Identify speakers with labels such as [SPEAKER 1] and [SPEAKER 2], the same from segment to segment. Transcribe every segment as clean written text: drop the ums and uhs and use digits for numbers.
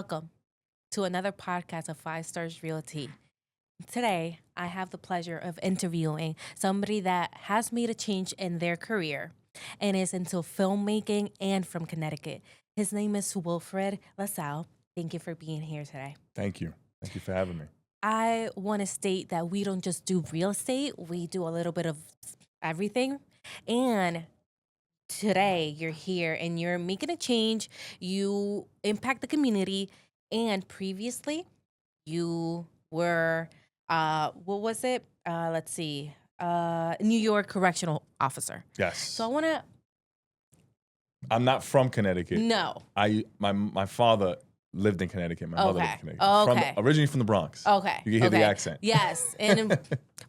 [SPEAKER 1] Welcome to another podcast of Five Stars Realty. Today, I have the pleasure of interviewing somebody that has made a change in their career and is into filmmaking and from Connecticut. His name is Wilfred La Salle. Thank you for being here today.
[SPEAKER 2] Thank you. Thank you for having me.
[SPEAKER 1] I want to state that we don't just do real estate, we do a little bit of everything. And today you're here and you're making a change. You impact the community. And previously, you were, what was it? New York correctional officer.
[SPEAKER 2] Yes.
[SPEAKER 1] So I want to.
[SPEAKER 2] I'm not from Connecticut.
[SPEAKER 1] No.
[SPEAKER 2] My father lived in Connecticut. My mother lived in Connecticut.
[SPEAKER 1] Okay.
[SPEAKER 2] Originally from the Bronx.
[SPEAKER 1] Okay.
[SPEAKER 2] You can hear the accent.
[SPEAKER 1] Yes. And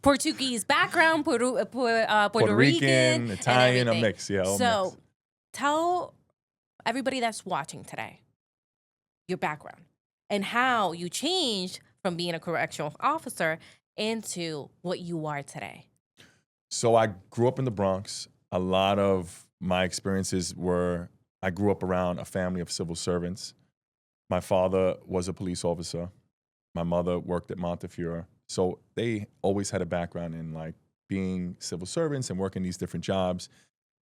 [SPEAKER 1] Portuguese background, Puerto
[SPEAKER 2] Rican, Italian, a
[SPEAKER 1] everything.
[SPEAKER 2] mix. Yeah, all
[SPEAKER 1] So
[SPEAKER 2] mixed.
[SPEAKER 1] tell everybody that's watching today your background and how you changed from being a correctional officer into what you are today.
[SPEAKER 2] So I grew up in the Bronx. A lot of my experiences were, I grew up around a family of civil servants. My father was a police officer. My mother worked at Montefiore. So they always had a background in like being civil servants and working these different jobs.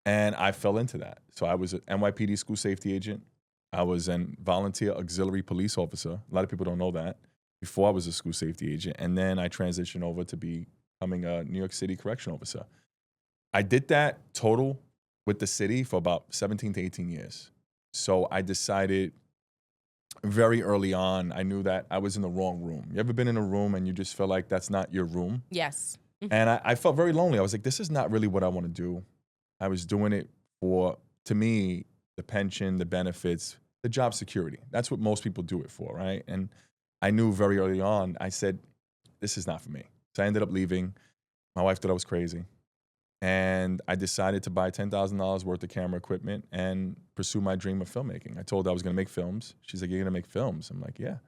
[SPEAKER 2] And I fell into that. So I was an NYPD school safety agent. I was a volunteer auxiliary police officer. A lot of people don't know that. Before I was a school safety agent. And then I transitioned over to becoming a New York City correctional officer. I did that total with the city for about 17 to 18 years. So I decided very early on, I knew that I was in the wrong room. You ever been in a room and you just feel like that's not your room?
[SPEAKER 1] Yes.
[SPEAKER 2] And I felt very lonely. I was like, this is not really what I want to do. I was doing it for, to me, the pension, the benefits, the job security. That's what most people do it for, right? And I knew very early on, I said, this is not for me. So I ended up leaving. My wife thought I was crazy. And I decided to buy $10,000 worth of camera equipment and pursue my dream of filmmaking. I told her I was going to make films. She's like, you're going to make films? I'm like, yeah.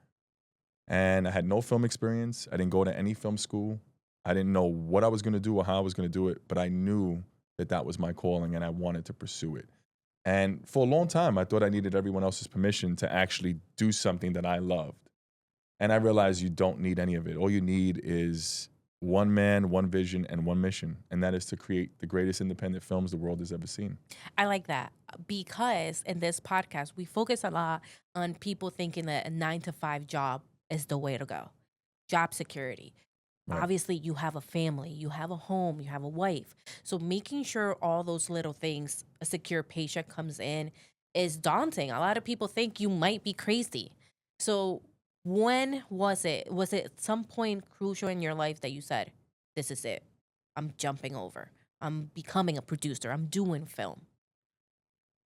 [SPEAKER 2] And I had no film experience. I didn't go to any film school. I didn't know what I was going to do or how I was going to do it, but I knew that that was my calling and I wanted to pursue it. And for a long time, I thought I needed everyone else's permission to actually do something that I loved. And I realized you don't need any of it. All you need is one man, one vision, and one mission. And that is to create the greatest independent films the world has ever seen.
[SPEAKER 1] I like that because in this podcast, we focus a lot on people thinking that a 9-to-5 job is the way to go. Job security. Right. Obviously, you have a family, you have a home, you have a wife. So making sure all those little things, a secure paycheck comes in is daunting. A lot of people think you might be crazy. So when was it? Was it at some point crucial in your life that you said, this is it? I'm jumping over. I'm becoming a producer. I'm doing film.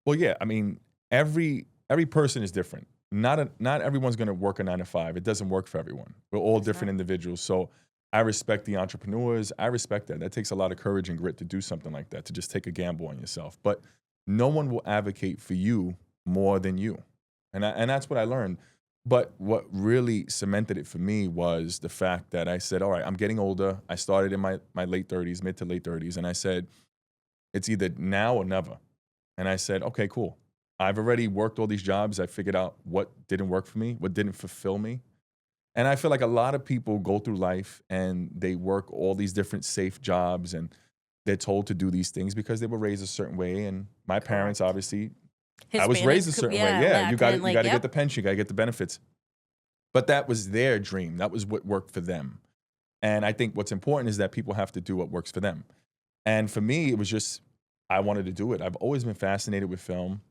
[SPEAKER 2] Well, yeah. I mean, every person is different. Not everyone's going to work a 9-to-5. It doesn't work for everyone. We're all different individuals. So I respect the entrepreneurs. I respect that. That takes a lot of courage and grit to do something like that, to just take a gamble on yourself. But no one will advocate for you more than you. And that's what I learned. But what really cemented it for me was the fact that I said, all right, I'm getting older. I started in my late 30s, mid to late 30s. And I said, it's either now or never. And I said, okay, cool. I've already worked all these jobs. I figured out what didn't work for me, what didn't fulfill me. And I feel like a lot of people go through life and they work all these different safe jobs and they're told to do these things because they were raised a certain way. And my parents, obviously, I was raised a certain way. Yeah, you got to get the pension, you got to get the benefits. But that was their dream. That was what worked for them. And I think what's important is that people have to do what works for them. And for me, it was just, I wanted to do it. I've always been fascinated with film.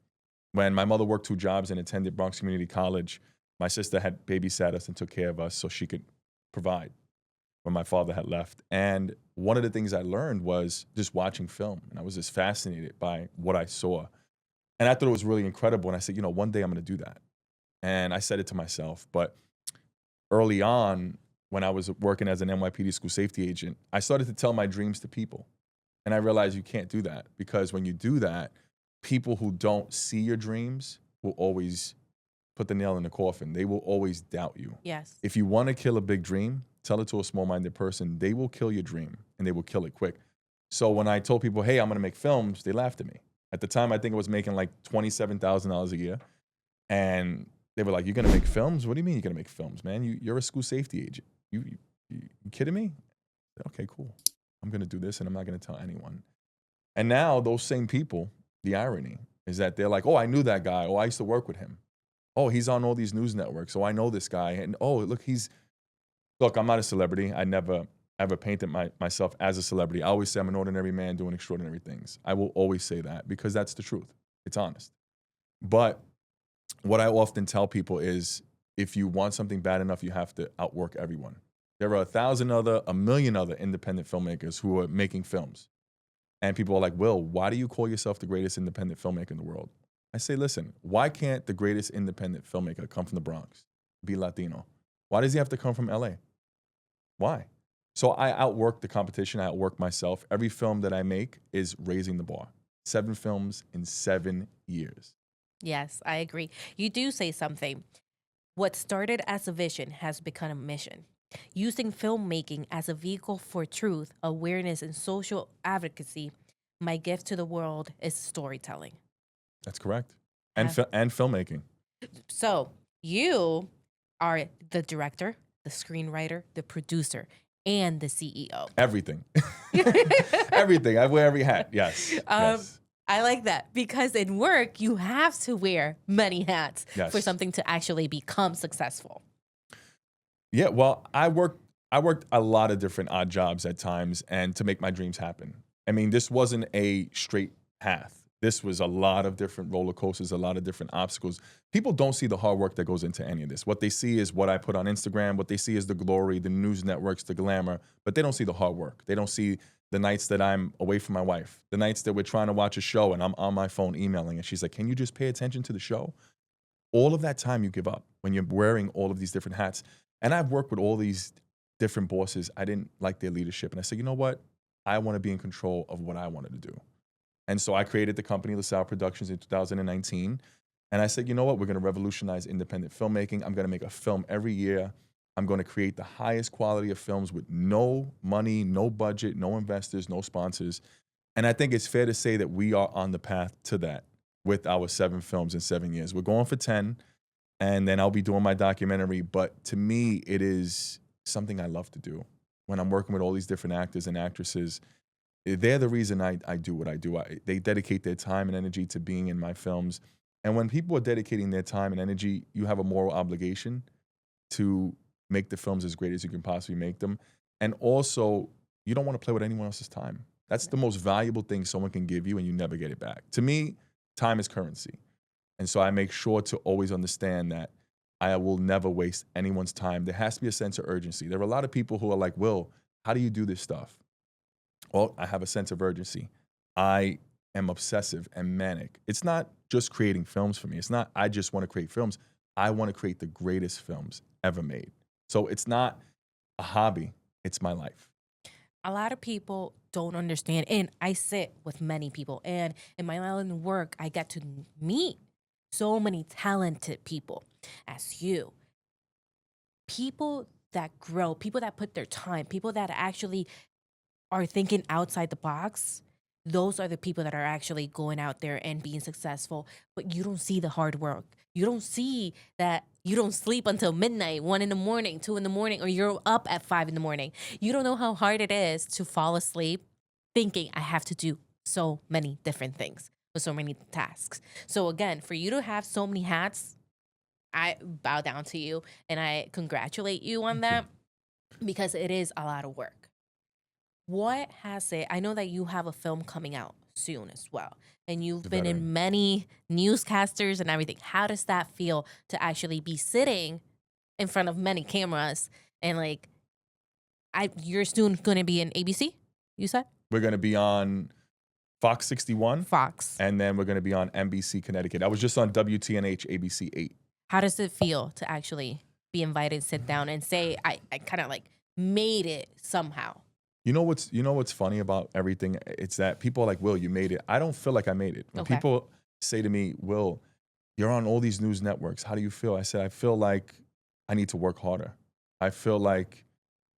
[SPEAKER 2] When my mother worked 2 jobs and attended Bronx Community College, my sister had babysat us and took care of us so she could provide when my father had left. And one of the things I learned was just watching film. And I was just fascinated by what I saw. And I thought it was really incredible. And I said, one day I'm going to do that. And I said it to myself. But early on, when I was working as an NYPD school safety agent, I started to tell my dreams to people. And I realized you can't do that because when you do that, people who don't see your dreams will always put the nail in the coffin. They will always doubt you.
[SPEAKER 1] Yes.
[SPEAKER 2] If you want to kill a big dream, tell it to a small-minded person. They will kill your dream and they will kill it quick. So when I told people, hey, I'm going to make films, they laughed at me. At the time, I think I was making like $27,000 a year. And they were like, "You're gonna make films? What do you mean you're gonna make films, man? You're a school safety agent. You kidding me?" Okay, cool. I'm gonna do this, and I'm not gonna tell anyone. And now those same people, the irony is that they're like, "Oh, I knew that guy. Oh, I used to work with him. Oh, he's on all these news networks. Oh, I know this guy. And oh, look, I'm not a celebrity. I never ever painted myself as a celebrity. I always say I'm an ordinary man doing extraordinary things. I will always say that because that's the truth. It's honest. But what I often tell people is if you want something bad enough, you have to outwork everyone. There are a million other independent filmmakers who are making films. And people are like, Will, why do you call yourself the greatest independent filmmaker in the world? I say, listen, why can't the greatest independent filmmaker come from the Bronx, be Latino? Why does he have to come from LA? Why? So I outwork the competition. I outwork myself. Every film that I make is raising the bar. 7 films in 7 years.
[SPEAKER 1] Yes, I agree. You do say something. What started as a vision has become a mission. Using filmmaking as a vehicle for truth, awareness, and social advocacy, my gift to the world is storytelling.
[SPEAKER 2] That's correct. And filmmaking.
[SPEAKER 1] So you are the director, the screenwriter, the producer, and the CEO.
[SPEAKER 2] Everything. Everything. I wear every hat. Yes. Yes.
[SPEAKER 1] I like that because in work, you have to wear many hats
[SPEAKER 2] Yes.
[SPEAKER 1] for something to actually become successful.
[SPEAKER 2] Yeah, well, I worked a lot of different odd jobs at times and to make my dreams happen. I mean, this wasn't a straight path. This was a lot of different roller coasters, a lot of different obstacles. People don't see the hard work that goes into any of this. What they see is what I put on Instagram. What they see is the glory, the news networks, the glamour, but they don't see the hard work. They don't see the nights that I'm away from my wife, the nights that we're trying to watch a show and I'm on my phone emailing and she's like, can you just pay attention to the show? All of that time you give up when you're wearing all of these different hats. And I've worked with all these different bosses. I didn't like their leadership. And I said, you know what? I want to be in control of what I wanted to do. And so I created the company, La Salle Productions, in 2019. And I said, you know what? We're going to revolutionize independent filmmaking. I'm going to make a film every year. I'm going to create the highest quality of films with no money, no budget, no investors, no sponsors. And I think it's fair to say that we are on the path to that with our 7 films in 7 years. We're going for 10, and then I'll be doing my documentary. But to me, it is something I love to do. When I'm working with all these different actors and actresses, they're the reason I do what I do. They dedicate their time and energy to being in my films. And when people are dedicating their time and energy, you have a moral obligation to make the films as great as you can possibly make them. And also, you don't want to play with anyone else's time. That's the most valuable thing someone can give you, and you never get it back. To me, time is currency. And so I make sure to always understand that I will never waste anyone's time. There has to be a sense of urgency. There are a lot of people who are like, Will, how do you do this stuff? Well, I have a sense of urgency. I am obsessive and manic. It's not just creating films for me. It's not, I just want to create films. I want to create the greatest films ever made. So it's not a hobby. It's my life.
[SPEAKER 1] A lot of people don't understand, and I sit with many people, and in my line of work, I get to meet so many talented people as you. People that grow, people that put their time, people that actually are thinking outside the box. Those are the people that are actually going out there and being successful, but you don't see the hard work. You don't see that you don't sleep until midnight, 1 a.m, 2 a.m, or you're up at 5 a.m. You don't know how hard it is to fall asleep thinking I have to do so many different things with so many tasks. So again, for you to have so many hats, I bow down to you and I congratulate you on that because it is a lot of work. What has it? I know that you have a film coming out soon as well, and you've been in many newscasters and everything. How does that feel to actually be sitting in front of many cameras and like, you're soon going to be in ABC? You said
[SPEAKER 2] We're going to be on Fox 61,
[SPEAKER 1] Fox,
[SPEAKER 2] and then we're going to be on NBC Connecticut. I was just on WTNH ABC 8.
[SPEAKER 1] How does it feel to actually be invited, sit down, and say I kind of like made it somehow?
[SPEAKER 2] You know what's funny about everything? It's that people are like, Will, you made it. I don't feel like I made it. When people say to me, Will, you're on all these news networks. How do you feel? I said, I feel like I need to work harder. I feel like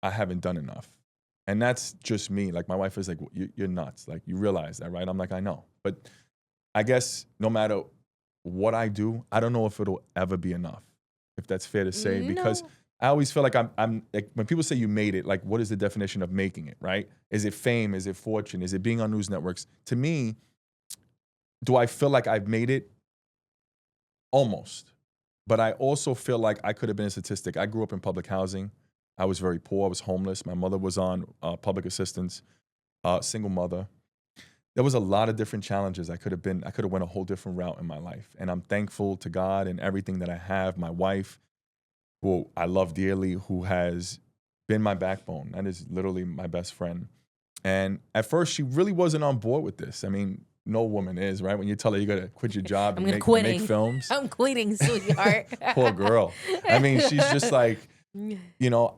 [SPEAKER 2] I haven't done enough. And that's just me. Like my wife is like, you're nuts. Like you realize that, right? I'm like, I know. But I guess no matter what I do, I don't know if it'll ever be enough, if that's fair to say, because
[SPEAKER 1] No.
[SPEAKER 2] I always feel like I'm like, when people say you made it, like, what is the definition of making it, right? Is it fame? Is it fortune? Is it being on news networks? To me, do I feel like I've made it? Almost. But I also feel like I could have been a statistic. I grew up in public housing. I was very poor. I was homeless. My mother was on public assistance, single mother. There was a lot of different challenges. I could have went a whole different route in my life. And I'm thankful to God and everything that I have. My wife, who I love dearly, who has been my backbone. That is literally my best friend. And at first, she really wasn't on board with this. I mean, no woman is, right? When you tell her you got to quit your job
[SPEAKER 1] I'm
[SPEAKER 2] and
[SPEAKER 1] quitting.
[SPEAKER 2] make films.
[SPEAKER 1] I'm quitting, sweetheart.
[SPEAKER 2] Poor girl. I mean, she's just like, you know,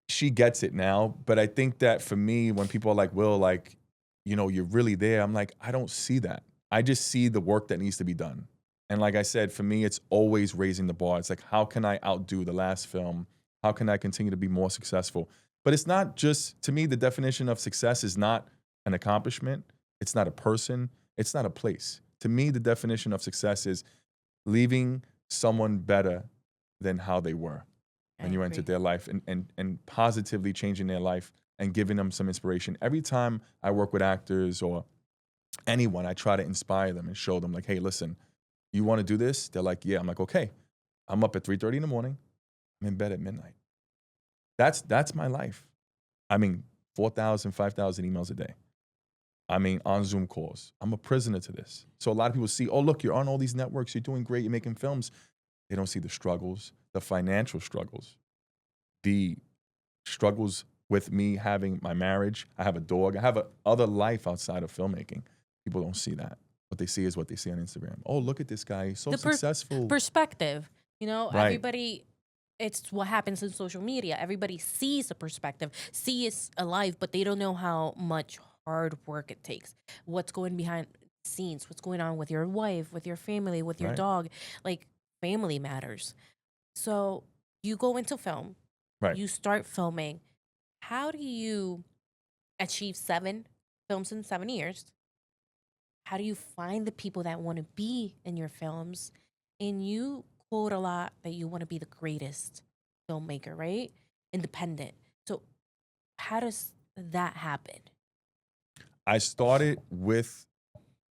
[SPEAKER 2] she gets it now. But I think that for me, when people are like, Will, like, you know, you're really there. I'm like, I don't see that. I just see the work that needs to be done. And like I said, for me, it's always raising the bar. It's like, how can I outdo the last film? How can I continue to be more successful? But it's not just, to me, the definition of success is not an accomplishment. It's not a person. It's not a place. To me, the definition of success is leaving someone better than how they were when you entered their life, and positively changing their life and giving them some inspiration. Every time I work with actors or anyone, I try to inspire them and show them like, hey, listen, you want to do this? They're like, yeah. I'm like, okay. I'm up at 3:30 in the morning. I'm in bed at midnight. That's my life. I mean, 4,000, 5,000 emails a day. I mean, on Zoom calls. I'm a prisoner to this. So a lot of people see, oh, look, you're on all these networks. You're doing great. You're making films. They don't see the struggles, the financial struggles, the struggles with me having my marriage. I have a dog. I have a other life outside of filmmaking. People don't see that. What they see is what they see on Instagram. Oh, look at this guy. He's so successful.
[SPEAKER 1] Perspective. You know,
[SPEAKER 2] Right.
[SPEAKER 1] everybody, it's what happens in social media. Everybody sees a perspective, sees a life, but they don't know how much hard work it takes. What's going behind the scenes, what's going on with your wife, with your family, with your
[SPEAKER 2] Right.
[SPEAKER 1] dog. Like, family matters. So you go into film,
[SPEAKER 2] Right.
[SPEAKER 1] you start filming. How do you achieve 7 films in 7 years? How do you find the people that want to be in your films? And you quote a lot that you want to be the greatest filmmaker, right? Independent. So how does that happen?
[SPEAKER 2] I started with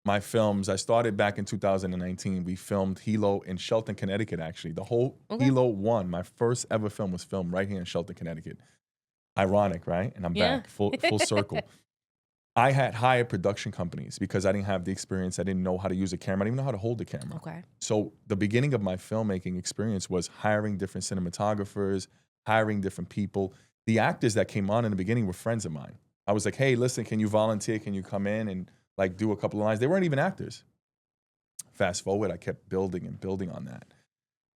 [SPEAKER 2] my films. I started back in 2019. We filmed Hilo in Shelton, Connecticut, actually. The whole Hilo 1, my first ever film, was filmed right here in Shelton, Connecticut. Ironic, right? And I'm back, full circle. I had hired production companies because I didn't have the experience. I didn't know how to use a camera. I didn't even know how to hold a camera.
[SPEAKER 1] Okay.
[SPEAKER 2] So the beginning of my filmmaking experience was hiring different cinematographers, hiring different people. The actors that came on in the beginning were friends of mine. I was like, hey, listen, can you volunteer? Can you come in and like do a couple of lines? They weren't even actors. Fast forward, I kept building and building on that.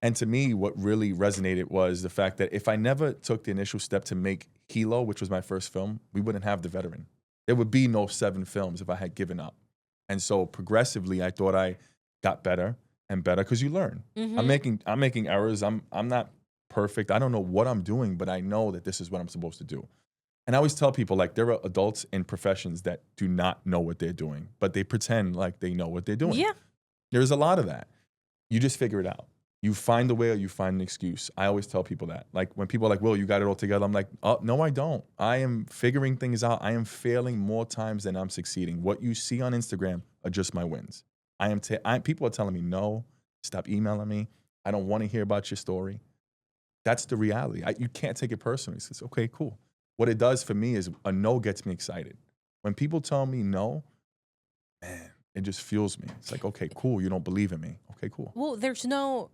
[SPEAKER 2] And to me, what really resonated was the fact that if I never took the initial step to make Hilo, which was my first film, we wouldn't have The Veteran. There would be no 7 films if I had given up. And so progressively, I thought I got better and better because you learn.
[SPEAKER 1] Mm-hmm.
[SPEAKER 2] I'm making errors. I'm not perfect. I don't know what I'm doing, but I know that this is what I'm supposed to do. And I always tell people, like, there are adults in professions that do not know what they're doing, but they pretend like they know what they're doing.
[SPEAKER 1] Yeah.
[SPEAKER 2] There's a lot of that. You just figure it out. You find a way or you find an excuse. I always tell people that. Like, when people are like, Will, you got it all together? I'm like, oh, no, I don't. I am figuring things out. I am failing more times than I'm succeeding. What you see on Instagram are just my wins. People are telling me, no, stop emailing me. I don't want to hear about your story. That's the reality. You can't take it personally. It's okay, cool. What it does for me is a no gets me excited. When people tell me no, man, it just fuels me. It's like, okay, cool. You don't believe in me. Okay, cool.
[SPEAKER 1] Well, there's no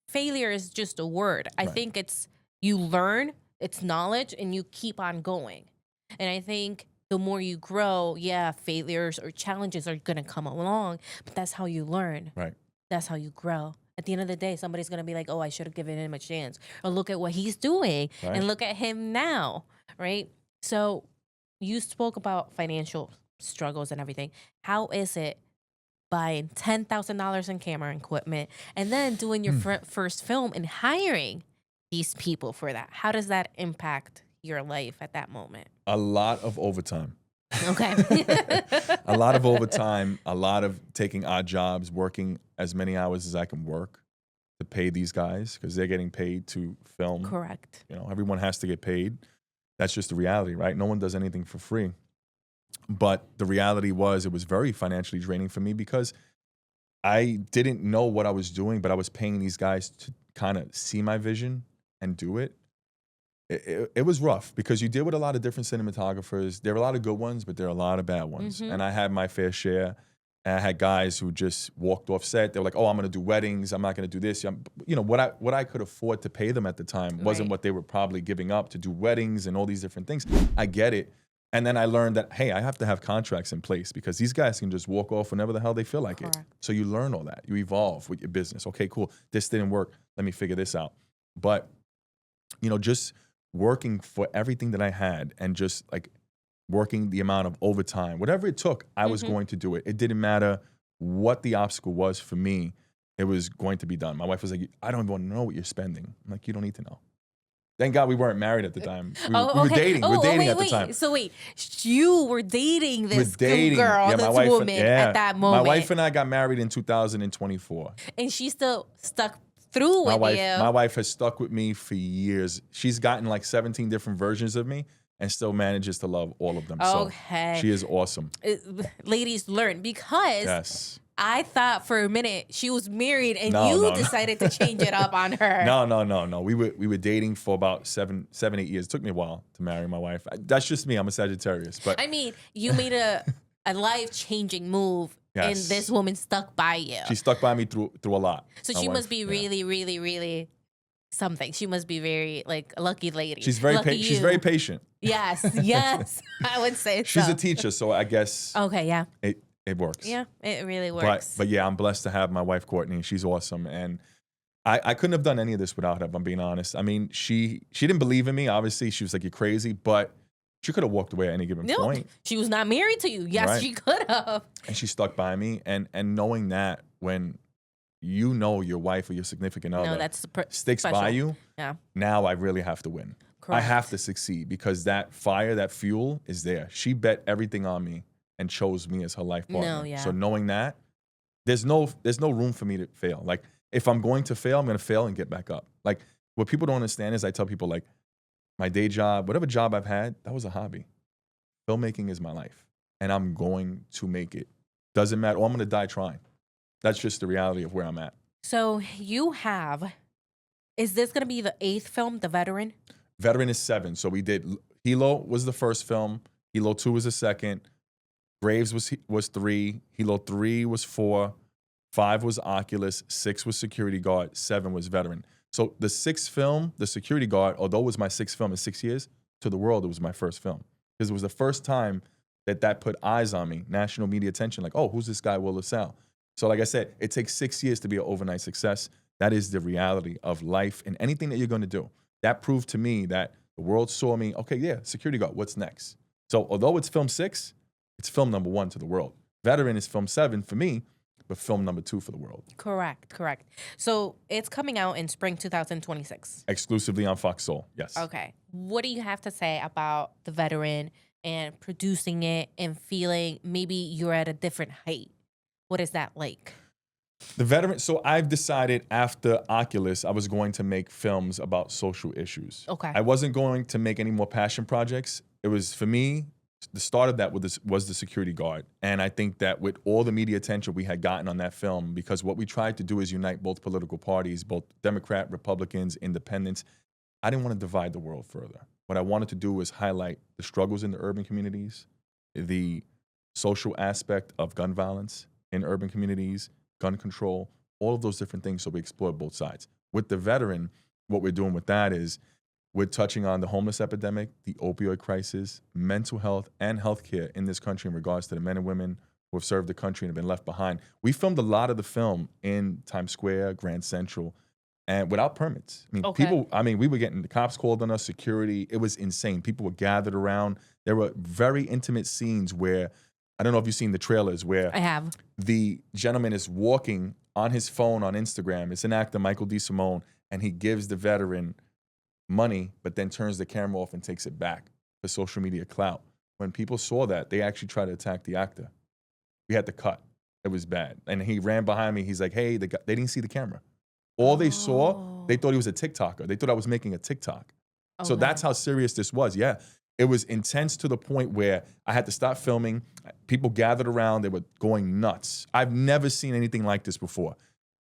[SPEAKER 1] failure is just a word. I
[SPEAKER 2] Right.
[SPEAKER 1] think it's you learn, it's knowledge, and you keep on going. And I think the more you grow, failures or challenges are going to come along, but that's how you learn.
[SPEAKER 2] Right.
[SPEAKER 1] That's how you grow. At the end of the day, somebody's going to be like, oh, I should have given him a chance. Or look at what he's doing
[SPEAKER 2] Right.
[SPEAKER 1] and look at him now, right? So you spoke about financial struggles and everything. How is it buying $10,000 in camera equipment and then doing your first film and hiring these people for that? How does that impact your life at that moment?
[SPEAKER 2] A lot of overtime.
[SPEAKER 1] Okay.
[SPEAKER 2] A lot of overtime, a lot of taking odd jobs, working as many hours as I can work to pay these guys because they're getting paid to film.
[SPEAKER 1] Correct.
[SPEAKER 2] You know, everyone has to get paid. That's just the reality, right? No one does anything for free. But the reality was it was very financially draining for me because I didn't know what I was doing, but I was paying these guys to kind of see my vision and do it. It was rough because you deal with a lot of different cinematographers. There are a lot of good ones, but there are a lot of bad ones.
[SPEAKER 1] Mhm.
[SPEAKER 2] And I had my fair share. And I had guys who just walked off set. They were like, "Oh, I'm going to do weddings. I'm not going to do this." You know, what I could afford to pay them at the time wasn't
[SPEAKER 1] Right.
[SPEAKER 2] what they were probably giving up to do weddings and all these different things. I get it. And then I learned that, hey, I have to have contracts in place because these guys can just walk off whenever the hell they feel like it.
[SPEAKER 1] Correct.
[SPEAKER 2] So you learn all that. You evolve with your business. Okay, cool. This didn't work. Let me figure this out. But, you know, just working for everything that I had and just like working the amount of overtime, whatever it took, I was
[SPEAKER 1] Mhm.
[SPEAKER 2] going to do it. It didn't matter what the obstacle was for me. It was going to be done. My wife was like, "I don't even want to know what you're spending." I'm like, "You don't need to know." Thank God we weren't married at the time. We were
[SPEAKER 1] okay.
[SPEAKER 2] dating. We were dating at the time.
[SPEAKER 1] So wait, you were dating
[SPEAKER 2] We're
[SPEAKER 1] this
[SPEAKER 2] dating.
[SPEAKER 1] girl,
[SPEAKER 2] Yeah,
[SPEAKER 1] this
[SPEAKER 2] my wife
[SPEAKER 1] woman at that
[SPEAKER 2] my
[SPEAKER 1] moment,
[SPEAKER 2] wife and I got married in 2024.
[SPEAKER 1] and she still stuck through
[SPEAKER 2] My
[SPEAKER 1] with you.
[SPEAKER 2] wife has stuck with me for years. She's gotten like 17 different versions of me and still manages to love all of them.
[SPEAKER 1] Okay.
[SPEAKER 2] So she is awesome.
[SPEAKER 1] Ladies, learn because
[SPEAKER 2] Yes.
[SPEAKER 1] I thought for a minute she was married and
[SPEAKER 2] No,
[SPEAKER 1] you
[SPEAKER 2] no, no.
[SPEAKER 1] decided to change it up on her.
[SPEAKER 2] No. We were dating for about 7, 8 years. It took me a while to marry my wife. That's just me. I'm a Sagittarius. But
[SPEAKER 1] I mean, you made a life-changing move, and
[SPEAKER 2] Yes.
[SPEAKER 1] this woman stuck by you.
[SPEAKER 2] she stuck by me through a lot.
[SPEAKER 1] So
[SPEAKER 2] My
[SPEAKER 1] she
[SPEAKER 2] wife,
[SPEAKER 1] must be
[SPEAKER 2] yeah.
[SPEAKER 1] really, really, really something. She must be very like a lucky lady.
[SPEAKER 2] She's very
[SPEAKER 1] Lucky
[SPEAKER 2] she's
[SPEAKER 1] you.
[SPEAKER 2] very patient.
[SPEAKER 1] Yes, yes. I would say
[SPEAKER 2] She's
[SPEAKER 1] so.
[SPEAKER 2] a teacher, so I guess
[SPEAKER 1] Okay, yeah.
[SPEAKER 2] it works.
[SPEAKER 1] Yeah, it really works.
[SPEAKER 2] But yeah, I'm blessed to have my wife Courtney. She's awesome, and I couldn't have done any of this without her. If I'm being honest. I mean, she didn't believe in me. Obviously, she was like, "You're crazy," but she could have walked away at any given
[SPEAKER 1] No,
[SPEAKER 2] point,
[SPEAKER 1] she was not married to you. Yes,
[SPEAKER 2] Right.
[SPEAKER 1] she could have.
[SPEAKER 2] and she stuck by me. And knowing that when you know your wife or your significant
[SPEAKER 1] No,
[SPEAKER 2] other
[SPEAKER 1] that's
[SPEAKER 2] sticks
[SPEAKER 1] special.
[SPEAKER 2] by you,
[SPEAKER 1] Yeah,
[SPEAKER 2] now I really have to win. I
[SPEAKER 1] correct.
[SPEAKER 2] have to succeed because that fire, that fuel is there. She bet everything on me and chose me as her life partner.
[SPEAKER 1] No, yeah.
[SPEAKER 2] So knowing that, there's no room for me to fail. Like if I'm going to fail, I'm going to fail and get back up. Like what people don't understand is I tell people like my day job, whatever job I've had, that was a hobby. Filmmaking is my life and I'm going to make it. Doesn't matter. Or I'm going to die trying. That's just the reality of where I'm at.
[SPEAKER 1] So you have, is this going to be the 8th film, The Veteran?
[SPEAKER 2] Veteran is 7. So we did, Hilo was the first film. Hilo 2 was the second. Graves was 3. Hilo 3 was 4. 5 was Oculus. 6 was Security Guard. 7 was Veteran. So the 6th film, The Security Guard, although it was my 6th film in 6 years, to the world, it was my first film. Because it was the first time that put eyes on me, national media attention, like, oh, who's this guy, Wilfred La Salle? So like I said, it takes 6 years to be an overnight success. That is the reality of life and anything that you're going to do. That proved to me that the world saw me, okay, yeah, Security Guard, what's next? So although it's film 6, it's film number 1 to the world. Veteran is film 7 for me, but film number 2 for the world.
[SPEAKER 1] Correct. So it's coming out in spring 2026.
[SPEAKER 2] Exclusively on Fox Soul, yes.
[SPEAKER 1] Okay. What do you have to say about The Veteran and producing it and feeling maybe you're at a different height? What is that like?
[SPEAKER 2] The Veteran, so I've decided after Oculus, I was going to make films about social issues.
[SPEAKER 1] Okay.
[SPEAKER 2] I wasn't going to make any more passion projects. It was, for me, the start of that was The Security Guard. And I think that with all the media attention we had gotten on that film, because what we tried to do is unite both political parties, both Democrat, Republicans, independents. I didn't want to divide the world further. What I wanted to do was highlight the struggles in the urban communities, the social aspect of gun violence in urban communities, gun control, all of those different things, so we explore both sides. With The Veteran, what we're doing with that is we're touching on the homeless epidemic, the opioid crisis, mental health, and healthcare in this country in regards to the men and women who have served the country and have been left behind. We filmed a lot of the film in Times Square, Grand Central, and without permits. We were getting, the cops called on us, security. It was insane. People were gathered around. There were very intimate scenes where, I don't know if you've seen the trailers, where
[SPEAKER 1] I have.
[SPEAKER 2] the gentleman is walking on his phone on Instagram. It's an actor, Michael D. Simone, and he gives the veteran money, but then turns the camera off and takes it back for social media clout. when people saw that, they actually tried to attack the actor. We had to cut. It was bad. And he ran behind me. He's like, hey, they didn't see the camera. All they saw, they thought he was a TikToker. They thought I was making a TikTok. So that's how serious this was. Yeah. It was intense to the point where I had to stop filming. People gathered around. They were going nuts. I've never seen anything like this before.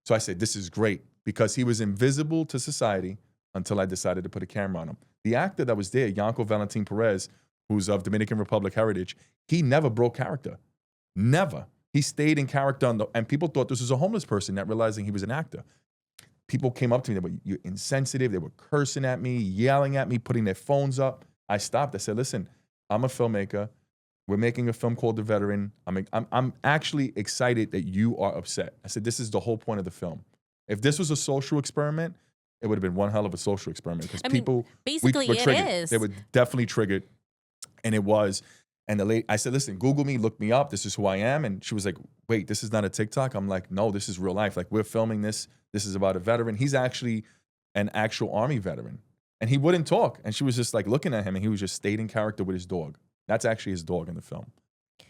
[SPEAKER 2] So I said, this is great, because he was invisible to society until I decided to put a camera on him. The actor that was there, Yanko Valentin Perez, who's of Dominican Republic heritage, he never broke character. Never. He stayed in character, and people thought this was a homeless person, not realizing he was an actor. People came up to me, they were you're insensitive, they were cursing at me, yelling at me, putting their phones up. I stopped. I said, listen, I'm a filmmaker. We're making a film called The Veteran. I'm actually excited that you are upset. I said, this is the whole point of the film. If this was a social experiment, it would have been one hell of a social experiment, because people
[SPEAKER 1] basically
[SPEAKER 2] were triggered.
[SPEAKER 1] it is.
[SPEAKER 2] They were definitely triggered, and it was. And the lady, I said, listen, Google me, look me up. This is who I am. And she was like, wait, this is not a TikTok? I'm like, no, this is real life. Like, we're filming this. This is about a veteran. He's actually an actual Army veteran. And he wouldn't talk. And she was just like looking at him, and he was just stayed in character with his dog. That's actually his dog in the film.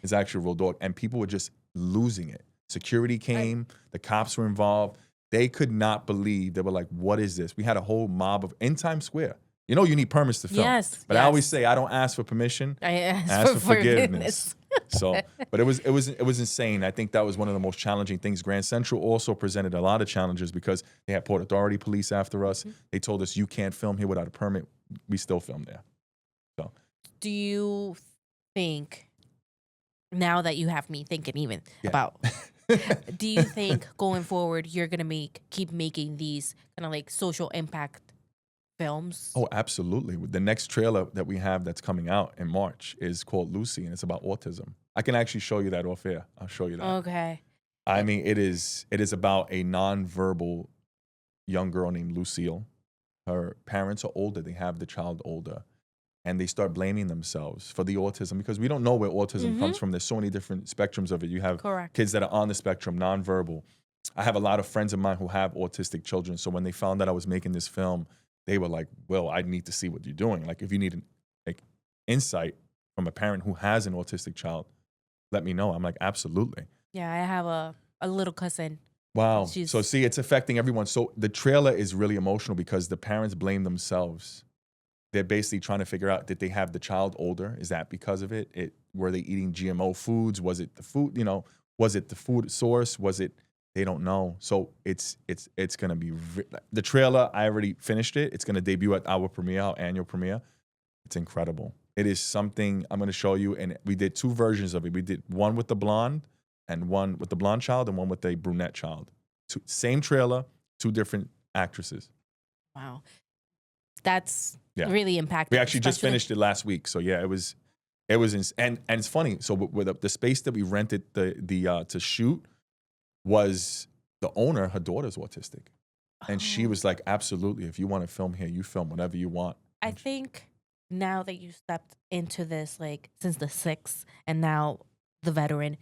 [SPEAKER 2] His actual real dog. And people were just losing it. Security came. The cops were involved. They could not believe. They were like, what is this? We had a whole mob in Times Square. You know, you need permits to film.
[SPEAKER 1] Yes.
[SPEAKER 2] But I always say, I don't ask for permission.
[SPEAKER 1] I
[SPEAKER 2] ask for forgiveness. So, but it was insane. I think that was one of the most challenging things. Grand Central also presented a lot of challenges, because they had Port Authority police after us. Mm-hmm. They told us, you can't film here without a permit. We still filmed there. So,
[SPEAKER 1] do you think, now that you have me thinking even about, do you think going forward you're gonna keep making these kind of like social impact films?
[SPEAKER 2] Oh, absolutely. The next trailer that we have that's coming out in March is called Lucy, and it's about autism. I can actually show you that off air. I'll show you that.
[SPEAKER 1] Okay.
[SPEAKER 2] I mean, it is about a nonverbal young girl named Lucille. Her parents are older. They have the child older. And they start blaming themselves for the autism, because we don't know where autism comes from. There's so many different spectrums of it. You have kids that are on the spectrum, nonverbal. I have a lot of friends of mine who have autistic children. So when they found out I was making this film, they were like, well, I need to see what you're doing. Like, if you need insight from a parent who has an autistic child, let me know. I'm like, absolutely.
[SPEAKER 1] Yeah, I have a little cousin.
[SPEAKER 2] Wow. So see, it's affecting everyone. So the trailer is really emotional, because the parents blame themselves. They're basically trying to figure out, did they have the child older? Is that because of it? Were they eating GMO foods? Was it the food, was it the food source? Was it, they don't know. So it's going to be, the trailer, I already finished it. It's going to debut at our annual premiere. It's incredible. It is something I'm going to show you. And we did two versions of it. We did one with the blonde, and one with the blonde child, and one with a brunette child. Same trailer, two different actresses.
[SPEAKER 1] Wow. That's really impactful.
[SPEAKER 2] We actually just finished it last week. So yeah, it was and it's funny. So with the space that we rented to shoot was the owner, her daughter's autistic. And she was like, absolutely, if you want to film here, you film whatever you want.
[SPEAKER 1] I think now that you stepped into this, like since the 6th and now the veteran,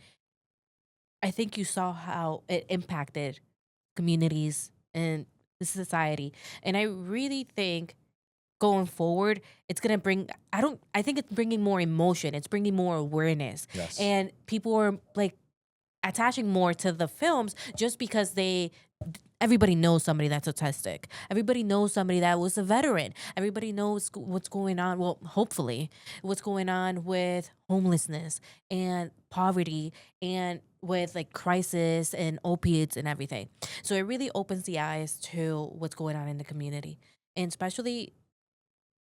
[SPEAKER 1] I think you saw how it impacted communities and the society. And I really think going forward, it's going to bring, I think it's bringing more emotion. It's bringing more awareness.
[SPEAKER 2] Yes.
[SPEAKER 1] And people are like attaching more to the films just because everybody knows somebody that's autistic. Everybody knows somebody that was a veteran. Everybody knows what's going on. Well, hopefully, what's going on with homelessness and poverty and with like crisis and opiates and everything. So it really opens the eyes to what's going on in the community. And especially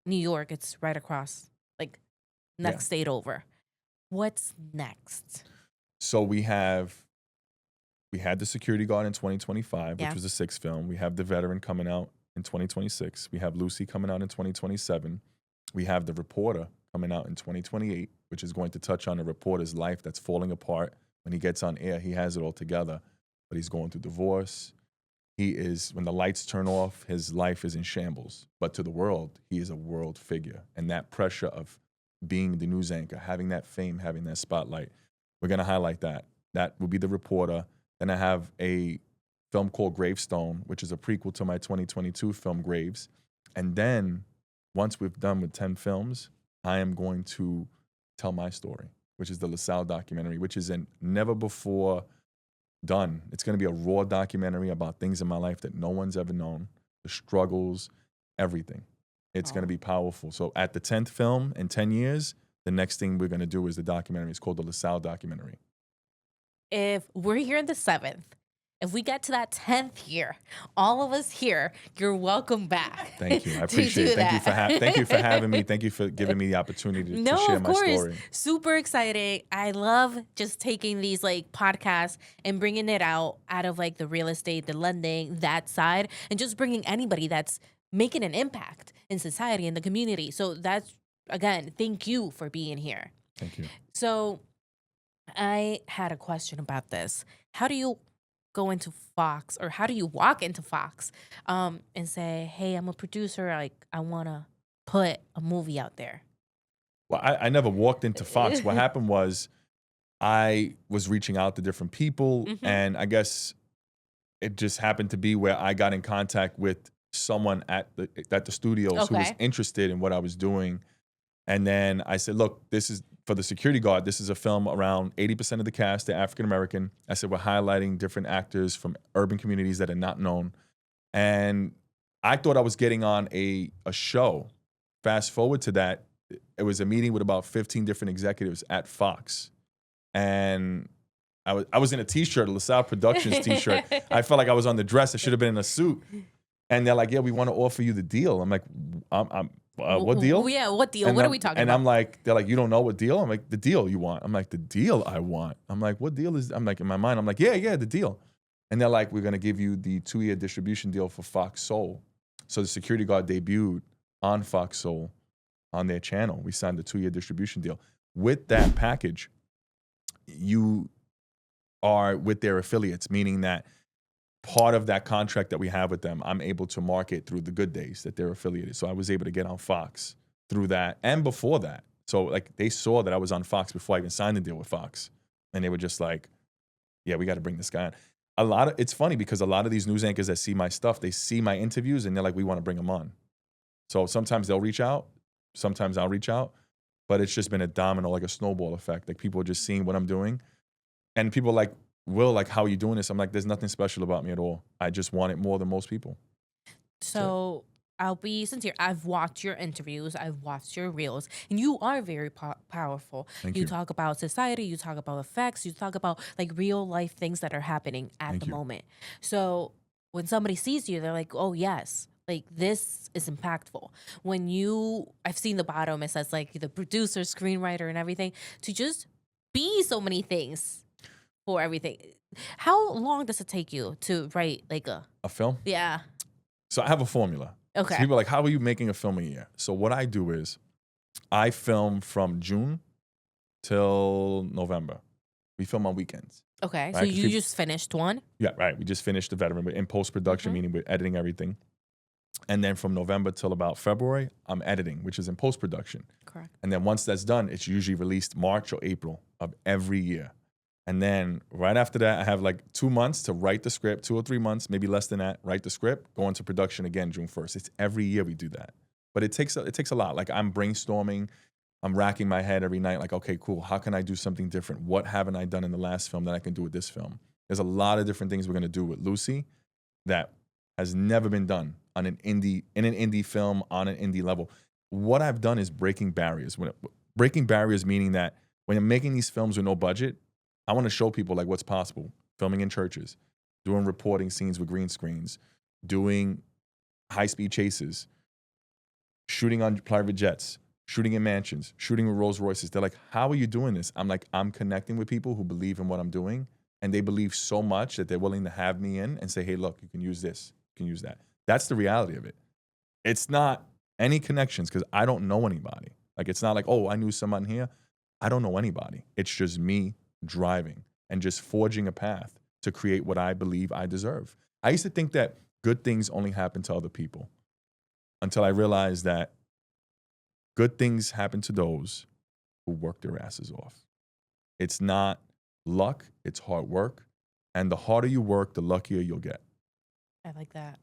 [SPEAKER 1] New York, it's right across, like next state over. What's next?
[SPEAKER 2] So we had the Security Guard in 2025, which was the 6th film. We have The Veteran coming out in 2026. We have Lucy coming out in 2027. We have The Reporter coming out in 2028, which is going to touch on a reporter's life that's falling apart. When he gets on air, he has it all together, but he's going through divorce. When the lights turn off, his life is in shambles. But to the world, he is a world figure. And that pressure of being the news anchor, having that fame, having that spotlight, we're going to highlight that. That will be The Reporter. Then I have a film called Gravestone, which is a prequel to my 2022 film Graves. And then once we've done with 10 films, I am going to tell my story, which is the La Salle documentary, which is never before done. It's going to be a raw documentary about things in my life that no one's ever known, the struggles, everything. It's going to be powerful. So at the 10th film in 10 years, the next thing we're going to do is the documentary. It's called the La Salle documentary.
[SPEAKER 1] If we're here in the 7th, if we get to that 10th year, all of us here, you're welcome back.
[SPEAKER 2] Thank you. I appreciate it. Thank you for having me. Thank you for giving me the opportunity to share my story.
[SPEAKER 1] Super exciting. I love just taking these like podcasts and bringing it out of like the real estate, the lending, that side, and just bringing anybody that's making an impact in society, in the community. So that's, again, thank you for being here.
[SPEAKER 2] Thank you.
[SPEAKER 1] So I had a question about this. How do you go into Fox, or how do you walk into Fox and say, hey, I'm a producer, like I want to put a movie out there?
[SPEAKER 2] Well, I never walked into Fox. What happened was I was reaching out to different people, and I guess it just happened to be where I got in contact with someone at the studios who was interested in what I was doing. And then I said, look, this is for the security guard. This is a film around 80% of the cast, they're African-American. I said, we're highlighting different actors from urban communities that are not known. And I thought I was getting on a show. Fast forward to that, it was a meeting with about 15 different executives at Fox. And I was in a t-shirt, a La Salle Productions t-shirt. I felt like I was on the dress. I should have been in a suit. And they're like, yeah, we want to offer you the deal. I'm like, what deal?
[SPEAKER 1] Yeah, what deal? What are we talking about?
[SPEAKER 2] And I'm like, they're like, you don't know what deal? I'm like, the deal you want. I'm like, the deal I want. I'm like, what deal is, I'm like, in my mind, I'm like, yeah, the deal. And they're like, we're going to give you the 2-year distribution deal for Fox Soul. So the security guard debuted on Fox Soul on their channel. We signed the 2-year distribution deal. With that package, you are with their affiliates, meaning that part of that contract that we have with them, I'm able to market through the Good Days that they're affiliated. So I was able to get on Fox through that and before that. So like they saw that I was on Fox before I even signed the deal with Fox. And they were just like, yeah, we got to bring this guy on. It's funny because a lot of these news anchors that see my stuff, they see my interviews and they're like, we want to bring them on. So sometimes they'll reach out, sometimes I'll reach out, but it's just been a domino, like a snowball effect. Like people are just seeing what I'm doing. And people are like, Will, like, how are you doing this? I'm like, there's nothing special about me at all. I just want it more than most people.
[SPEAKER 1] So I'll be sincere. I've watched your interviews. I've watched your reels. And you are very powerful.
[SPEAKER 2] Thank
[SPEAKER 1] you
[SPEAKER 2] you.
[SPEAKER 1] talk about society. You talk about effects. You talk about, like, real life things that are happening at the moment. So when somebody sees you, they're like, oh, yes. Like, this is impactful. I've seen the bottom. It says, like, the producer, screenwriter, and everything. To just be so many things. For everything. How long does it take you to write like a
[SPEAKER 2] film?
[SPEAKER 1] Yeah.
[SPEAKER 2] So I have a formula.
[SPEAKER 1] Okay.
[SPEAKER 2] So people are like, how are you making a film a year? So what I do is I film from June till November. We film on weekends.
[SPEAKER 1] Okay.
[SPEAKER 2] Right?
[SPEAKER 1] So you just finished one?
[SPEAKER 2] Yeah, right. We just finished the veteran. We're in post-production, meaning we're editing everything. And then from November till about February, I'm editing, which is in post-production.
[SPEAKER 1] Correct.
[SPEAKER 2] And then once that's done, it's usually released March or April of every year. And then right after that, I have like 2 months to write the script, 2 or 3 months, maybe less than that, write the script, go into production again June 1st. It's every year we do that. But it takes a lot. Like I'm brainstorming, I'm racking my head every night, like, okay, cool, how can I do something different? What haven't I done in the last film that I can do with this film? There's a lot of different things we're gonna do with Lucy that has never been done in an indie film on an indie level. What I've done is breaking barriers. Breaking barriers meaning that when I'm making these films with no budget, I want to show people like what's possible. Filming in churches, doing reporting scenes with green screens, doing high-speed chases, shooting on private jets, shooting in mansions, shooting with Rolls Royces. They're like, how are you doing this? I'm like, I'm connecting with people who believe in what I'm doing, and they believe so much that they're willing to have me in and say, hey, look, you can use this, you can use that. That's the reality of it. It's not any connections because I don't know anybody. Like, it's not like, oh, I knew someone here. I don't know anybody. It's just me driving and just forging a path to create what I believe I deserve. I used to think that good things only happen to other people until I realized that good things happen to those who work their asses off. It's not luck, it's hard work. And the harder you work, the luckier you'll get.
[SPEAKER 1] I like that.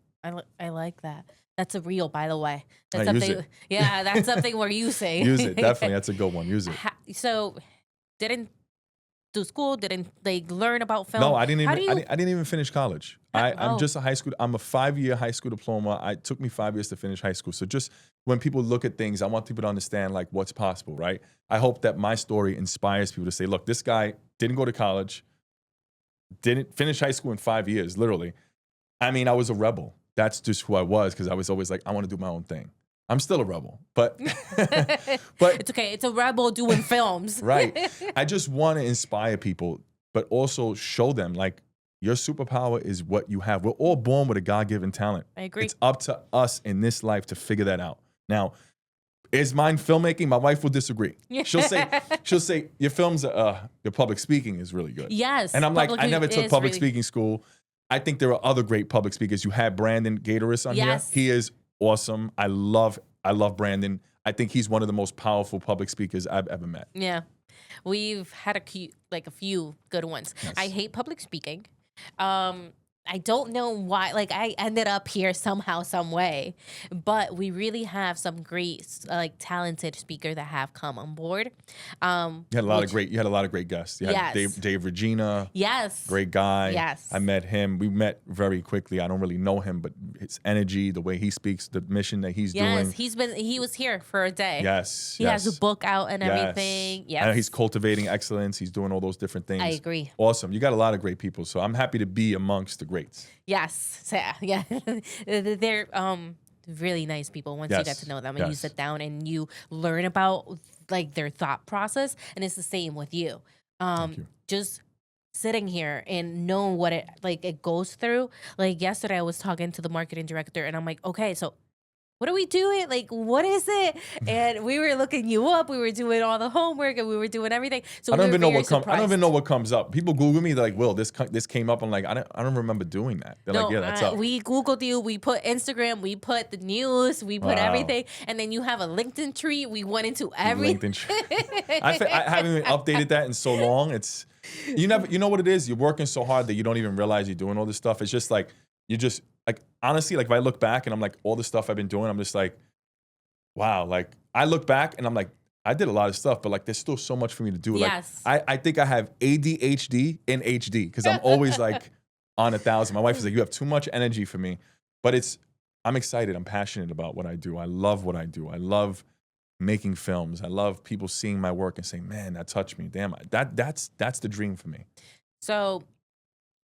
[SPEAKER 1] I like that. That's a reel, by the way. That's
[SPEAKER 2] use
[SPEAKER 1] something.
[SPEAKER 2] it.
[SPEAKER 1] Yeah, that's something where you say.
[SPEAKER 2] Use it, definitely. That's a good one. Use it.
[SPEAKER 1] So didn't do school, didn't like learn about film.
[SPEAKER 2] No, I didn't
[SPEAKER 1] How
[SPEAKER 2] even.
[SPEAKER 1] do you?
[SPEAKER 2] I didn't even finish college. I'm just a high school. I'm a 5-year high school diploma. It took me 5 years to finish high school. So just when people look at things, I want people to understand like what's possible, right? I hope that my story inspires people to say, look, this guy didn't go to college, didn't finish high school in 5 years, literally. I mean, I was a rebel. That's just who I was because I was always like, I want to do my own thing. I'm still a rebel, but
[SPEAKER 1] It's okay. It's a rebel doing films.
[SPEAKER 2] right. I just want to inspire people, but also show them like your superpower is what you have. We're all born with a God-given talent.
[SPEAKER 1] I agree.
[SPEAKER 2] It's up to us in this life to figure that out. Now, is mine filmmaking? My wife will disagree. She'll say your films, your public speaking is really good.
[SPEAKER 1] Yes.
[SPEAKER 2] And I'm like, I never took public
[SPEAKER 1] really...
[SPEAKER 2] speaking school. I think there are other great public speakers. You had Brandon Gatoris on here. He is awesome. I love Brandon. I think he's one of the most powerful public speakers I've ever met.
[SPEAKER 1] Yeah. We've had a few good ones. Yes. I hate public speaking. I don't know why, like I ended up here somehow, some way, but we really have some great, like talented speakers that have come on board.
[SPEAKER 2] You had a lot of great guests. You had Dave Regina.
[SPEAKER 1] Yes.
[SPEAKER 2] Great guy.
[SPEAKER 1] Yes.
[SPEAKER 2] I met him. We met very quickly. I don't really know him, but his energy, the way he speaks, the mission that he's doing.
[SPEAKER 1] He was here for a day.
[SPEAKER 2] Yes.
[SPEAKER 1] He has a book out and everything. Yes.
[SPEAKER 2] And he's cultivating excellence. He's doing all those different things.
[SPEAKER 1] I agree.
[SPEAKER 2] Awesome. You got a lot of great people. So I'm happy to be amongst the greats.
[SPEAKER 1] Yes. So, yeah. They're really nice people once you get to know them and you sit down and you learn about like their thought process. And it's the same with you.
[SPEAKER 2] Thank you.
[SPEAKER 1] Just sitting here and know what it goes through. Like yesterday I was talking to the marketing director and I'm like, okay, so what are we doing? Like, what is it? And we were looking you up. We were doing all the homework and we were doing everything. So I don't even
[SPEAKER 2] know what comes up. People Google me. They're like, "Will, this came up." I'm like, I don't remember doing that. They're like, "Yeah, that's up."
[SPEAKER 1] We Googled you. We put Instagram. We put the news. We put everything. And then you have a LinkedIn tree. We went into everything.
[SPEAKER 2] I haven't even updated that in so long. It's you know what it is. You're working so hard that you don't even realize you're doing all this stuff. It's just like you just. Like, honestly, like if I look back and I'm like, all the stuff I've been doing, I'm just like, wow. Like I look back and I'm like, I did a lot of stuff, but like there's still so much for me to do.
[SPEAKER 1] Yes.
[SPEAKER 2] Like I think I have ADHD in HD because I'm always like on 1,000. My wife is like, you have too much energy for me. But I'm excited. I'm passionate about what I do. I love what I do. I love making films. I love people seeing my work and saying, man, that touched me. Damn, that's the dream for me.
[SPEAKER 1] So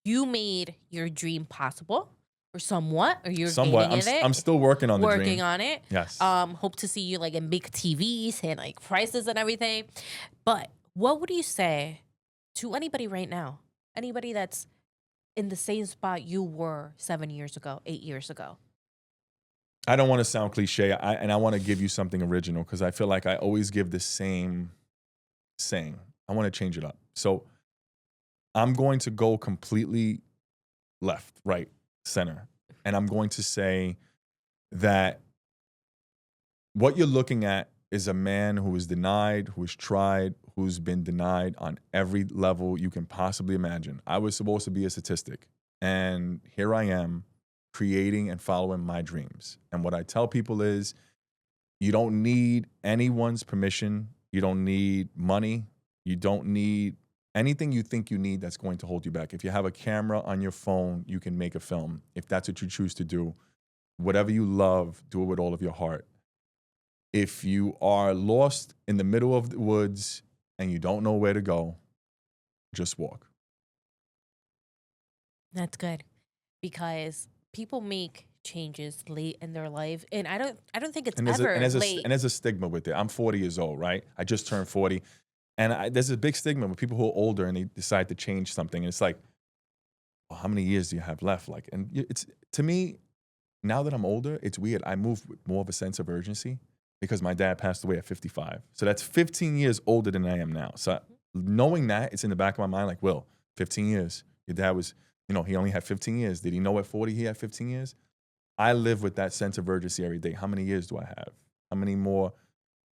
[SPEAKER 1] you made your dream possible. Or somewhat, or you're
[SPEAKER 2] somewhat. I'm still working on the dream.
[SPEAKER 1] Working on it.
[SPEAKER 2] Yes.
[SPEAKER 1] Hope to see you like in big TVs and like prices and everything. But what would you say to anybody right now? Anybody that's in the same spot you were 7 years ago, 8 years ago?
[SPEAKER 2] I don't want to sound cliche, and I want to give you something original because I feel like I always give the same saying. I want to change it up. So I'm going to go completely left, right, center. And I'm going to say that what you're looking at is a man who is denied, who is tried, who's been denied on every level you can possibly imagine. I was supposed to be a statistic. And here I am creating and following my dreams. And what I tell people is you don't need anyone's permission. You don't need money. You don't need anything you think you need that's going to hold you back. If you have a camera on your phone, you can make a film. If that's what you choose to do, whatever you love, do it with all of your heart. If you are lost in the middle of the woods and you don't know where to go, just walk.
[SPEAKER 1] That's good because people make changes late in their life, and I don't think it's ever late.
[SPEAKER 2] And there's a stigma with it. I'm 40 years old, right? I just turned 40. And there's a big stigma with people who are older and they decide to change something. And it's like, well, how many years do you have left? Like, and it's, to me, now that I'm older, it's weird. I move with more of a sense of urgency because my dad passed away at 55. So that's 15 years older than I am now. So knowing that, it's in the back of my mind, like, Will, 15 years. Your dad was, he only had 15 years. Did he know at 40 he had 15 years? I live with that sense of urgency every day. How many years do I have? How many more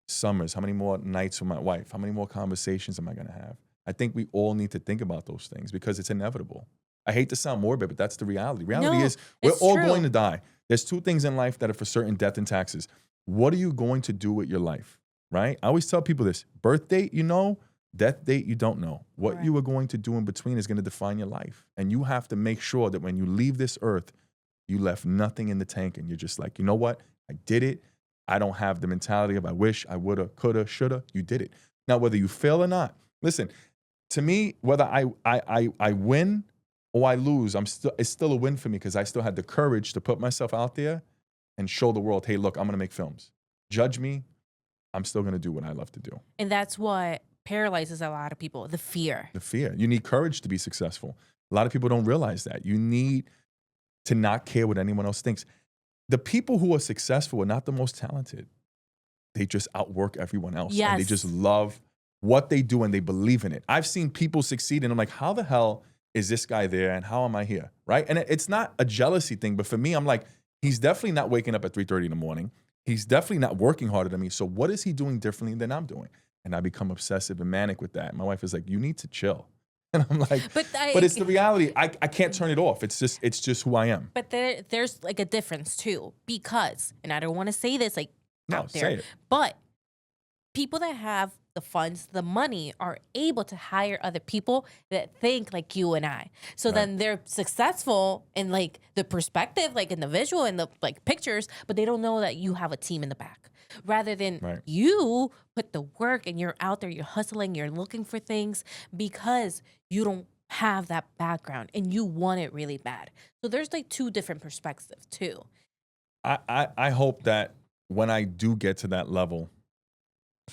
[SPEAKER 2] summers? How many more nights with my wife? How many more conversations am I going to have? I think we all need to think about those things because it's inevitable. I hate to sound morbid, but that's the reality. Reality is we're all going to die. There's two things in life that are for certain: death and taxes. What are you going to do with your life? right? I always tell people this: birth date, you know, death date, you don't know. What
[SPEAKER 1] Right.
[SPEAKER 2] you are going to do in between is going to define your life. And you have to make sure that when you leave this earth, you left nothing in the tank and you're just like, you know what? I did it. I don't have the mentality of I wish, I woulda, coulda, shoulda. You did it. Now, whether you fail or not, listen, to me, whether I win or I lose, it's still a win for me because I still had the courage to put myself out there and show the world, hey, look, I'm gonna make films. Judge me, I'm still gonna do what I love to do.
[SPEAKER 1] And that's what paralyzes a lot of people, the fear.
[SPEAKER 2] The fear. You need courage to be successful. A lot of people don't realize that. You need to not care what anyone else thinks. The people who are successful are not the most talented. They just outwork everyone else. And they
[SPEAKER 1] Yes.
[SPEAKER 2] just love what they do and they believe in it. I've seen people succeed and I'm like, how the hell is this guy there and how am I here? Right? And it's not a jealousy thing, but for me, I'm like, he's definitely not waking up at 3:30 in the morning. He's definitely not working harder than me. So what is he doing differently than I'm doing? And I become obsessive and manic with that. My wife is like, you need to chill. And I'm like, but it's the reality. I can't turn it off. It's just who I am.
[SPEAKER 1] But there's like a difference too, because, and I don't want to say this like
[SPEAKER 2] No,
[SPEAKER 1] out there,
[SPEAKER 2] say it.
[SPEAKER 1] but people that have the funds, the money, are able to hire other people that think like you and I. So
[SPEAKER 2] Right.
[SPEAKER 1] then they're successful in like the perspective, like in the visual and the like pictures, but they don't know that you have a team in the back. Rather than
[SPEAKER 2] Right.
[SPEAKER 1] you put the work and you're out there, you're hustling, you're looking for things because you don't have that background and you want it really bad. So there's like two different perspectives too.
[SPEAKER 2] I hope that when I do get to that level,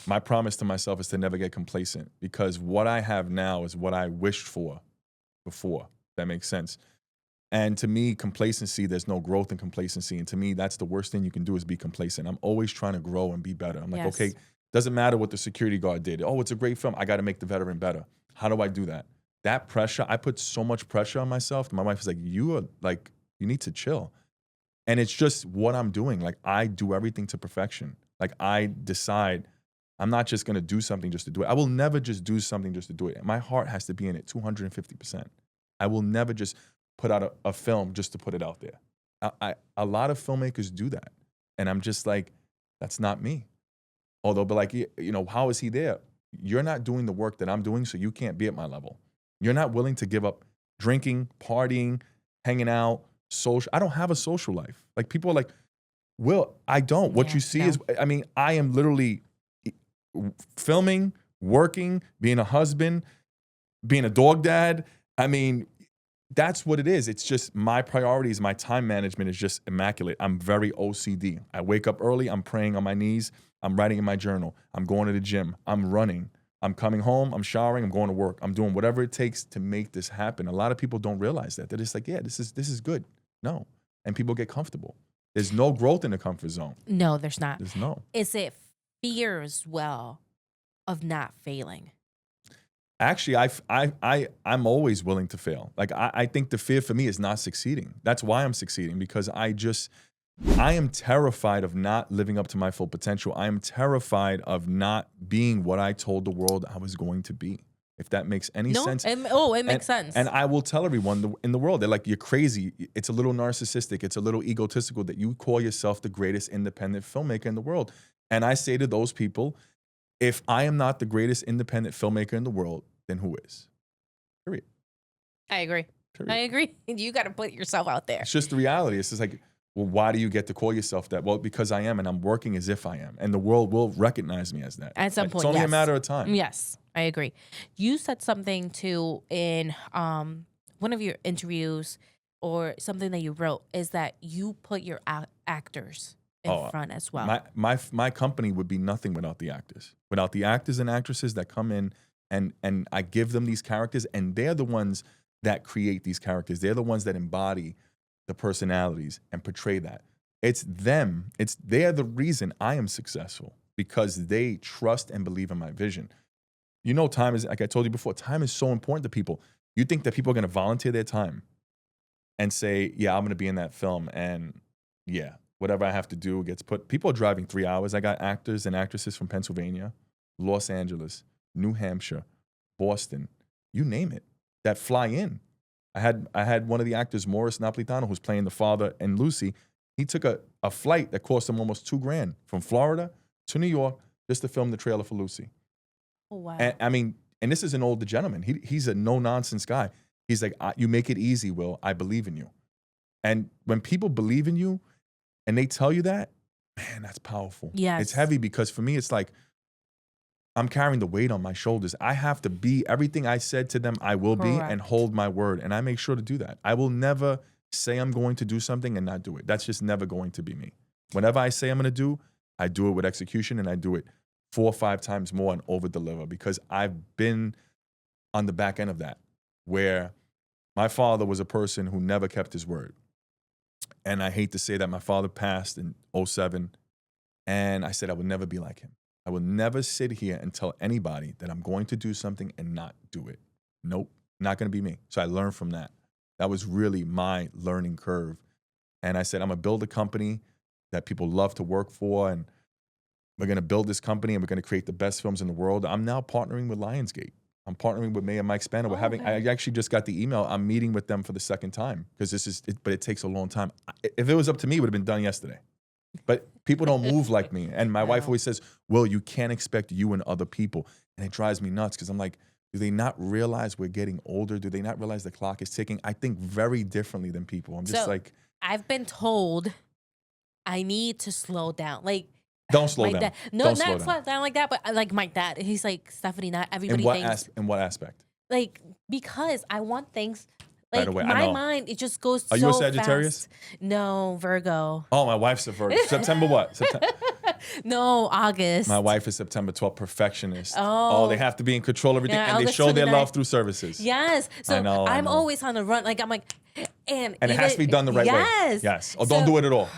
[SPEAKER 2] my promise to myself is to never get complacent because what I have now is what I wished for before. If that makes sense. And to me, complacency, there's no growth in complacency. And to me, that's the worst thing you can do is be complacent. I'm always trying to grow and be better. I'm like,
[SPEAKER 1] Yes.
[SPEAKER 2] okay, doesn't matter what the security guard did. Oh, it's a great film. I got to make the veteran better. How do I do that? That pressure, I put so much pressure on myself. My wife is like, you need to chill. And it's just what I'm doing. Like I do everything to perfection. Like I decide I'm not just going to do something just to do it. I will never just do something just to do it. My heart has to be in it 250%. I will never just put out a film just to put it out there. A lot of filmmakers do that. And I'm just like, that's not me. Although, but like, how is he there? You're not doing the work that I'm doing, so you can't be at my level. You're not willing to give up drinking, partying, hanging out, social. I don't have a social life. Like people are like, Will, I don't. What
[SPEAKER 1] Yeah,
[SPEAKER 2] you see
[SPEAKER 1] no.
[SPEAKER 2] is, I am literally filming, working, being a husband, being a dog dad. That's what it is. It's just my priorities, my time management is just immaculate. I'm very OCD. I wake up early, I'm praying on my knees, I'm writing in my journal, I'm going to the gym, I'm running, I'm coming home, I'm showering, I'm going to work, I'm doing whatever it takes to make this happen. A lot of people don't realize that. They're just like, yeah, this is good. No. And people get comfortable. There's no growth in the comfort zone.
[SPEAKER 1] No, there's not.
[SPEAKER 2] There's no.
[SPEAKER 1] Is it fear as well of not failing?
[SPEAKER 2] Actually, I'm always willing to fail. Like I think the fear for me is not succeeding. That's why I'm succeeding, because I am terrified of not living up to my full potential. I am terrified of not being what I told the world I was going to be. If that makes any sense.
[SPEAKER 1] It makes sense.
[SPEAKER 2] And I will tell everyone in the world, they're like, you're crazy. It's a little narcissistic. It's a little egotistical that you call yourself the greatest independent filmmaker in the world. And I say to those people, if I am not the greatest independent filmmaker in the world, then who is? Period.
[SPEAKER 1] I agree.
[SPEAKER 2] Period.
[SPEAKER 1] I agree. You got to put yourself out there.
[SPEAKER 2] It's just the reality. It's just like, well, why do you get to call yourself that? Well, because I am, and I'm working as if I am. And the world will recognize me as that.
[SPEAKER 1] At some point,
[SPEAKER 2] It's only
[SPEAKER 1] yes.
[SPEAKER 2] a matter of time.
[SPEAKER 1] Yes, I agree. You said something too in one of your interviews or something that you wrote is that you put your actors in front as well.
[SPEAKER 2] My company would be nothing without the actors. Without the actors and actresses that come in and I give them these characters, and they're the ones that create these characters. They're the ones that embody the personalities and portray that. It's them. They're the reason I am successful, because they trust and believe in my vision. Time is, like I told you before, time is so important to people. You think that people are going to volunteer their time and say, yeah, I'm going to be in that film, and yeah, whatever I have to do gets put. People are driving 3 hours. I got actors and actresses from Pennsylvania, Los Angeles, New Hampshire, Boston, you name it, that fly in. I had one of the actors, Morris Napolitano, who's playing the father in Lucy. He took a flight that cost him almost $2,000 from Florida to New York just to film the trailer for Lucy.
[SPEAKER 1] Oh, wow.
[SPEAKER 2] And I mean, and this is an older gentleman. He's a no-nonsense guy. He's like, you make it easy, Will. I believe in you. And when people believe in you and they tell you that, man, that's powerful.
[SPEAKER 1] Yes.
[SPEAKER 2] It's heavy because for me, it's like I'm carrying the weight on my shoulders. I have to be everything I said to them, I will be, and hold my word. And I make sure to do that. I will never say I'm going to do something and not do it. That's just never going to be me. Whenever I say I'm going to do, I do it with execution, and I do it 4 or 5 times more and over deliver, because I've been on the back end of that, where my father was a person who never kept his word. And I hate to say that my father passed in 2007, and I said I would never be like him. I will never sit here and tell anybody that I'm going to do something and not do it. Nope, not going to be me. So I learned from that. That was really my learning curve. And I said, I'm going to build a company that people love to work for, and we're going to build this company, and we're going to create the best films in the world. I'm now partnering with Lionsgate. I'm partnering with Mayor Mike Spanner. I actually just got the email. I'm meeting with them for the second time, because but it takes a long time. If it was up to me, it would have been done yesterday. But people don't move like me. And my wife always says, Will, you can't expect you and other people. And it drives me nuts, because I'm like, do they not realize we're getting older? Do they not realize the clock is ticking? I think very differently than people. I'm just like,
[SPEAKER 1] I've been told I need to slow down. Like,
[SPEAKER 2] don't slow down.
[SPEAKER 1] Dad, no,
[SPEAKER 2] don't
[SPEAKER 1] not slow down like that, but like my dad, he's like, Stephanie, not everybody thinks.
[SPEAKER 2] In what aspect?
[SPEAKER 1] Like, because I want things. Like,
[SPEAKER 2] way,
[SPEAKER 1] my mind, it just goes so fast.
[SPEAKER 2] Are you a Sagittarius?
[SPEAKER 1] No, Virgo.
[SPEAKER 2] Oh, my wife's a Virgo. September what?
[SPEAKER 1] No, August.
[SPEAKER 2] My wife is September 12th, perfectionist. Oh, they have to be in control of everything,
[SPEAKER 1] Yeah,
[SPEAKER 2] and they
[SPEAKER 1] August
[SPEAKER 2] show their
[SPEAKER 1] 29th.
[SPEAKER 2] love through services.
[SPEAKER 1] Yes. So
[SPEAKER 2] I know.
[SPEAKER 1] I'm always on the run. Like, I'm like, and
[SPEAKER 2] it has to be done the right way. Yes. Or don't do it at all.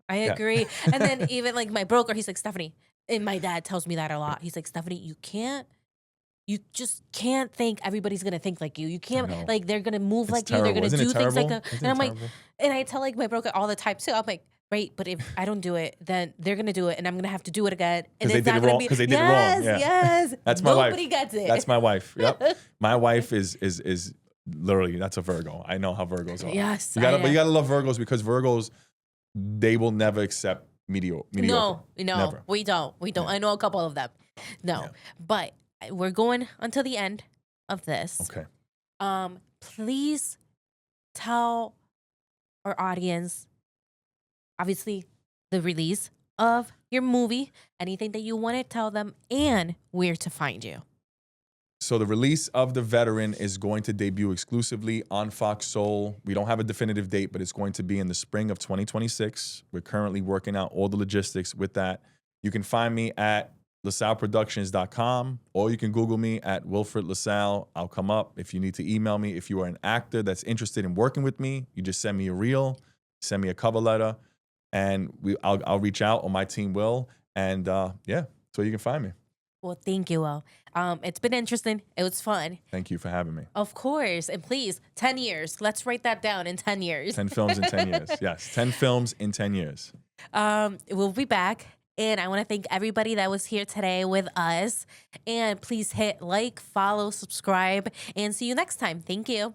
[SPEAKER 1] I agree. And then even like my broker, he's like, Stephanie, and my dad tells me that a lot. He's like, Stephanie, you just can't think everybody's gonna think like you. You can't, like, they're gonna move like you. They're gonna do things like that. And I'm like, and I tell like my broker all the time too. I'm like, right, but if I don't do it, then they're gonna do it, and I'm gonna have to do it again. And
[SPEAKER 2] it's not gonna be because they did it wrong. Yeah.
[SPEAKER 1] Yes.
[SPEAKER 2] That's my wife.
[SPEAKER 1] Nobody gets it.
[SPEAKER 2] That's my wife. Yep. My wife is literally, that's a Virgo. I know how Virgos are.
[SPEAKER 1] Yes.
[SPEAKER 2] But you gotta love Virgos, because Virgos, they will never accept mediocre.
[SPEAKER 1] No,
[SPEAKER 2] never.
[SPEAKER 1] we don't.
[SPEAKER 2] Yeah.
[SPEAKER 1] I know a couple of them. No, but we're going until the end of this.
[SPEAKER 2] Okay.
[SPEAKER 1] Please tell our audience, obviously, the release of your movie, anything that you want to tell them, and where to find you.
[SPEAKER 2] So the release of The Veteran is going to debut exclusively on Fox Soul. We don't have a definitive date, but it's going to be in the spring of 2026. We're currently working out all the logistics with that. You can find me at lasalleproductions.com, or you can Google me at Wilfred La Salle. I'll come up. If you need to email me, if you are an actor that's interested in working with me, you just send me a reel, send me a cover letter, and I'll reach out, or my team will. And so you can find me.
[SPEAKER 1] Well, thank you, Will. It's been interesting. It was fun.
[SPEAKER 2] Thank you for having me.
[SPEAKER 1] Of course. And please, 10 years. Let's write that down in 10 years.
[SPEAKER 2] 10 films in 10 years. Yes, 10 films in 10 years.
[SPEAKER 1] We'll be back. And I want to thank everybody that was here today with us. And please hit like, follow, subscribe, and see you next time. Thank you.